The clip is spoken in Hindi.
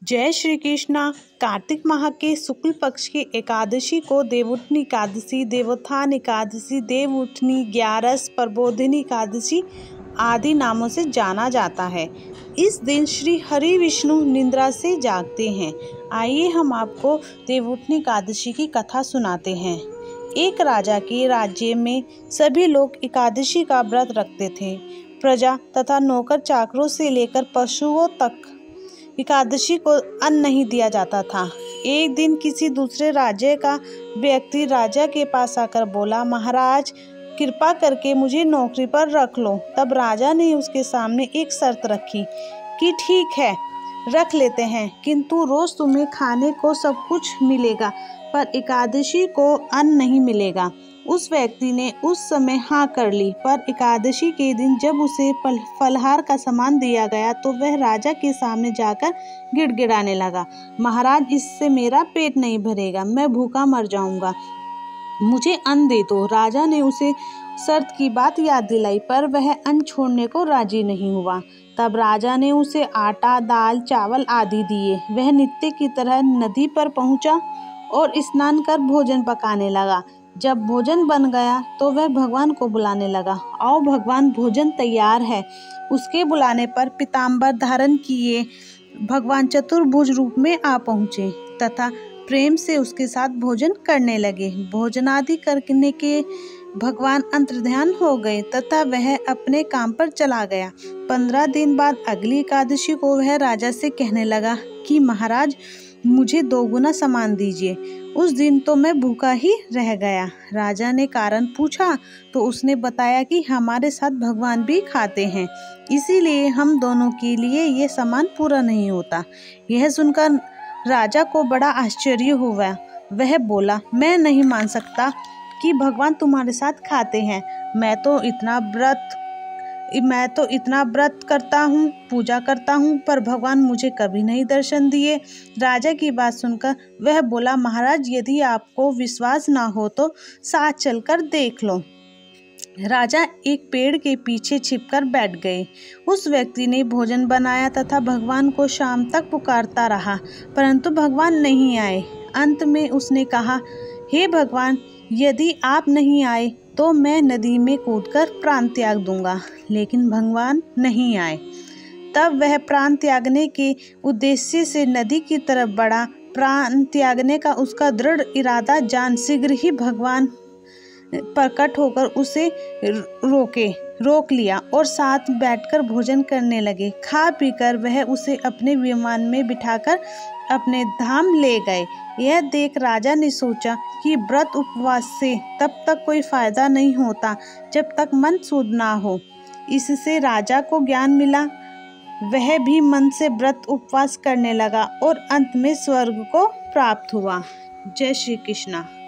जय श्री कृष्णा। कार्तिक माह के शुक्ल पक्ष की एकादशी को देवउठनी एकादशी, देवोत्थान एकादशी, देवउठनी, ग्यारस, प्रबोधिनी एकादशी आदि नामों से जाना जाता है। इस दिन श्री हरि विष्णु निद्रा से जागते हैं। आइए हम आपको देवउठनी एकादशी की कथा सुनाते हैं। एक राजा के राज्य में सभी लोग एकादशी का व्रत रखते थे। प्रजा तथा नौकर चाकरों से लेकर पशुओं तक एकादशी को अन्न नहीं दिया जाता था। एक दिन किसी दूसरे राज्य का व्यक्ति राजा के पास आकर बोला, महाराज कृपा करके मुझे नौकरी पर रख लो। तब राजा ने उसके सामने एक शर्त रखी कि ठीक है, रख लेते हैं, किंतु रोज तुम्हें खाने को सब कुछ मिलेगा, पर एकादशी को अन्न नहीं मिलेगा। उस व्यक्ति ने उस समय हाँ कर ली, पर एकादशी के दिन जब उसे फलहार का सामान दिया गया तो वह राजा के सामने जाकर गिड़गिड़ाने लगा, महाराज इससे मेरा पेट नहीं भरेगा, मैं भूखा मर जाऊंगा, मुझे अन्न दे दो। राजा ने उसे शर्त की बात याद दिलाई, पर वह अन्न छोड़ने को राजी नहीं हुआ। तब राजा ने उसे आटा, दाल, चावल आदि दिए। वह नित्य की तरह नदी पर पहुंचा और स्नान कर भोजन पकाने लगा। जब भोजन बन गया तो वह भगवान को बुलाने लगा, आओ भगवान भोजन तैयार है। उसके बुलाने पर पीताम्बर धारण किए भगवान चतुर्भुज रूप में आ पहुँचे तथा प्रेम से उसके साथ भोजन करने लगे। भोजनादि करने के भगवान अंतर्ध्यान हो गए तथा वह अपने काम पर चला गया। 15 दिन बाद अगली एकादशी को वह राजा से कहने लगा कि महाराज मुझे 2 गुना सामान दीजिए। उस दिन तो मैं भूखा ही रह गया। राजा ने कारण पूछा तो उसने बताया कि हमारे साथ भगवान भी खाते हैं, इसीलिए हम दोनों के लिए ये सामान पूरा नहीं होता। यह सुनकर राजा को बड़ा आश्चर्य हुआ। वह बोला, मैं नहीं मान सकता कि भगवान तुम्हारे साथ खाते हैं। मैं तो इतना व्रत करता हूँ, पूजा करता हूँ, पर भगवान मुझे कभी नहीं दर्शन दिए। राजा की बात सुनकर वह बोला, महाराज यदि आपको विश्वास ना हो तो साथ चलकर देख लो। राजा एक पेड़ के पीछे छिपकर बैठ गए। उस व्यक्ति ने भोजन बनाया तथा भगवान को शाम तक पुकारता रहा, परंतु भगवान नहीं आए। अंत में उसने कहा, हे भगवान, यदि आप नहीं आए तो मैं नदी में कूदकर प्राण त्याग दूंगा। लेकिन भगवान नहीं आए। तब वह प्राण त्यागने के उद्देश्य से नदी की तरफ बढ़ा। प्राण त्यागने का उसका दृढ़ इरादा जान शीघ्र ही भगवान प्रकट होकर उसे रोक लिया और साथ बैठकर भोजन करने लगे। खा पीकर वह उसे अपने विमान में बिठाकर अपने धाम ले गए। यह देख राजा ने सोचा कि व्रत उपवास से तब तक कोई फायदा नहीं होता जब तक मन शुद्ध ना हो। इससे राजा को ज्ञान मिला। वह भी मन से व्रत उपवास करने लगा और अंत में स्वर्ग को प्राप्त हुआ। जय श्री कृष्णा।